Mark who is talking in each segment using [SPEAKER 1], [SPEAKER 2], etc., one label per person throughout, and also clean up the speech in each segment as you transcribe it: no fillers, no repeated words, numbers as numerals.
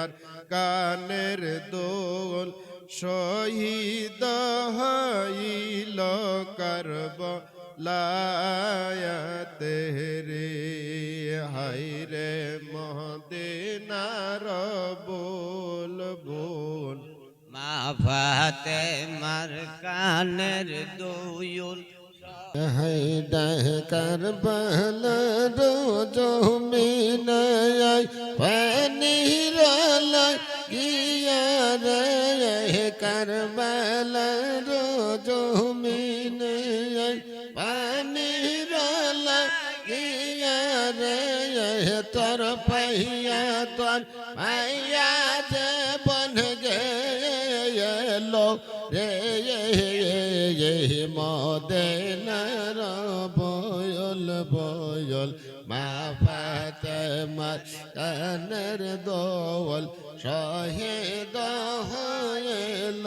[SPEAKER 1] মার কানের দোল শহীদ হইল কারবালাতে রে হায়রে মদিনার বুল বুল
[SPEAKER 2] মা ফাতেমার কানের দুল
[SPEAKER 1] হায়দার কারবালার জমিনায় পানির লাগিয়া রে কারবালার জমিনায় পানির লাগিয়া রে তোর পাইয়া তোর পাইয়া যে বন গেলো রে মদিনার বয়ল বয়ল মা ফাতেমার কানের দোল শহীদ হইল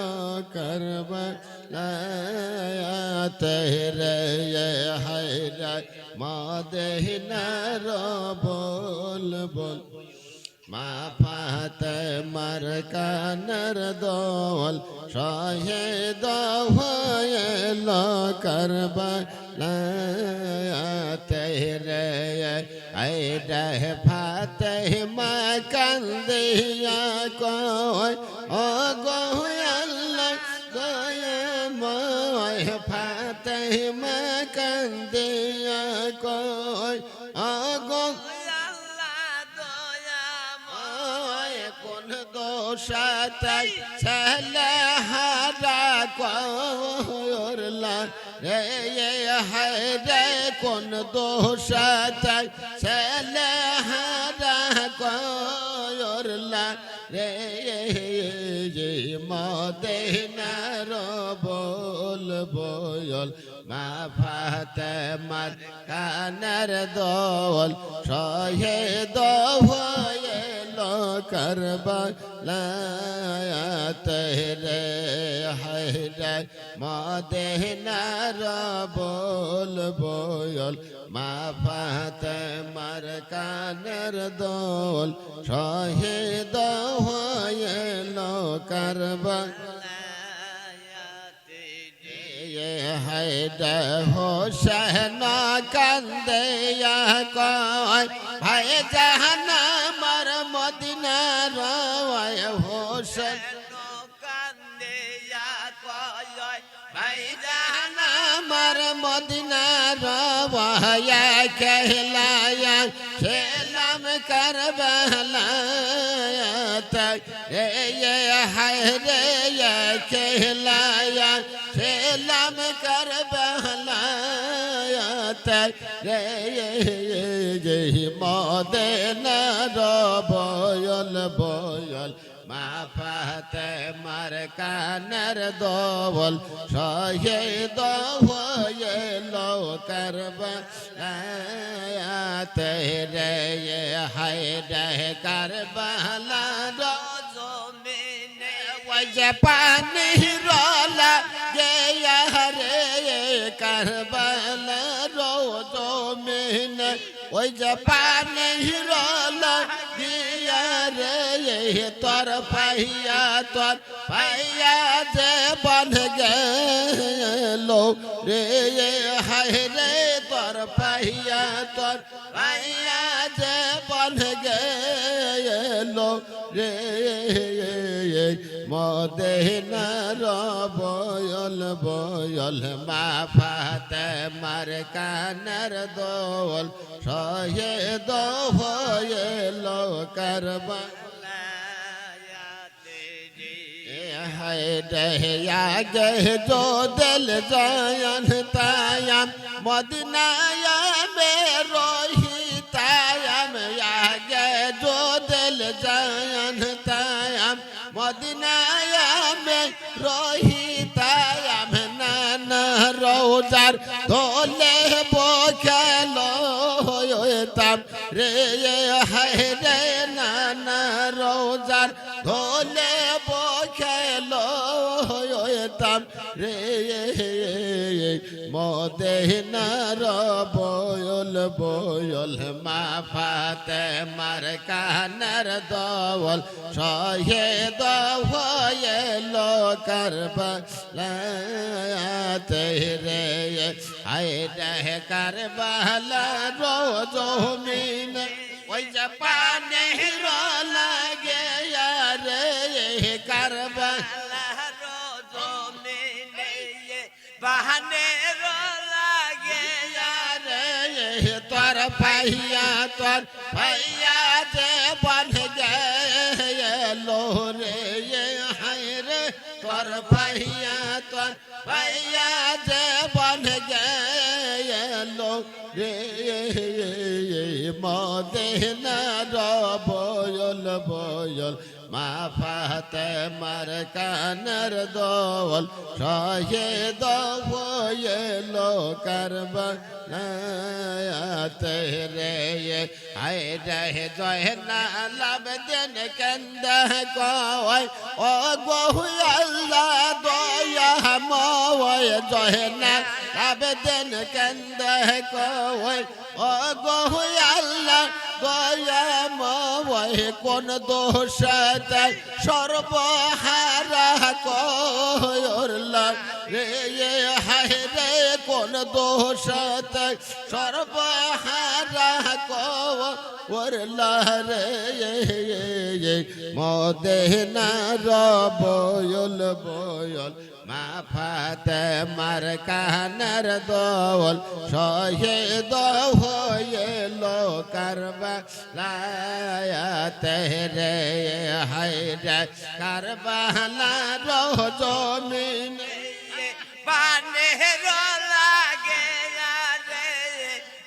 [SPEAKER 1] কারবালাতে রে হায়রে মদিনার বল বল মা ফাতেমার কানের দোল শহীদ হইল কারবালাতে রে হায়রে ফাতেমা কান্দিয়া কয় ও গো আল্লাহ দয়াময় ফাতেমা কান্দিয়া কয় ও গো দোষাতাই ছেলে হারা করলা রে হায়রে কোন দোষাতাই ছেলে হারা করলা রে মদিনার বল বয়ল মা ফাতেমার কানের দোল শহীদ হইল কারবালাতে রে হায়রে মদিনার বল বয়ল মা ফাতেমার কানের দোল শহীদ হইল কারবালাতে হায়রে হোসেন কান্দিয়া কয় ভাই জাহানামার মদিনার হোসেন কান্দিয়া কয় ভাই জাহানামার মদিনার কেহলায়া ছেলাম কারবালাতে হায়রে কেহলায়া ছেলাম কারবালাতে রে মদিনার বয়ল বয়ল মা ফাতেমার কানের দোল শহীদ হইল কারবালাতে রে হায়রে কারবালার জমিনে ওই যে পানি রলা গেয়া রে কারবালার জমিনে ওই যে পানি রলা গিয়া রে তোর পাইয়া যে বন গেলো রে হায়রে তোর পাইয়া যে বন গেলো রে মদিনার বয়ল বয়ল মা ফাতেমার কানের দোল শহীদ হইল কারবালাতে হায়রে আগে जो दिल जायन तायम मदीनाया में रोहितायम आगे जो दिल जायन तायम मदीनाया में रोहितायम नाना रोजार धोले बोखलो तम रे हायरे नाना रोजार धोले बोखलो तम তাম রে মদিনার বয়ল বয়ল মা ফাতেমার কানের দোল শহীদ হইলো কারবালাতে রে আয় রে কারবালা রোজমিন ওই যে পানে লাগে রে কারবালা
[SPEAKER 2] রোজমিনে বাহানের লাগে
[SPEAKER 1] রে তোর পাইয়া যে বন গেলো রে হায় রে তোর পাইয়া যে বন গেলো রে মদিনার বয়ল বয়ল মা ফাতেমার কানের দোল শহীদ হইলো কারবালাতে রে আয় রে জয়নাল আবেদিন কান্দে কয় ও গো আল্লাহ দয়া ময় জয়নাল আবেদিন কান্দে কয় ও গো আল্লাহ দয়া ময় কোন দোষতে সর্বহারা করলা রে হায় রে কোন দোষতে সর্বহারা করলা রে মদিনার বয়ল বয়ল মা ফাতেমার কানের দোল শহীদ হইলো কারবালাতে রে হায় রে কারবালার জমিনে
[SPEAKER 2] বানের লাগে রে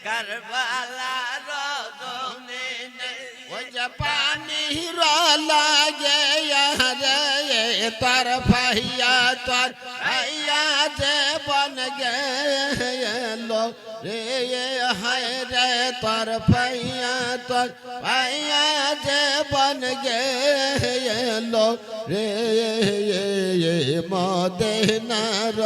[SPEAKER 2] কারবালার জমিনে
[SPEAKER 1] ওই যে পানির লাগে রে তোর ভাইয়া যে বন গেলো রে হায় রে তোর ভাইয়া যে বন গেলো রে মদিনার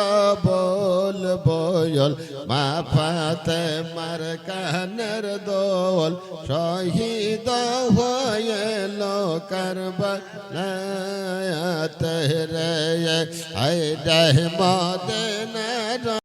[SPEAKER 1] বল বয়ল মা ফাতেমার কানের দোল শহীদ হইলো কারবালাতে রে হায় রে মদিনার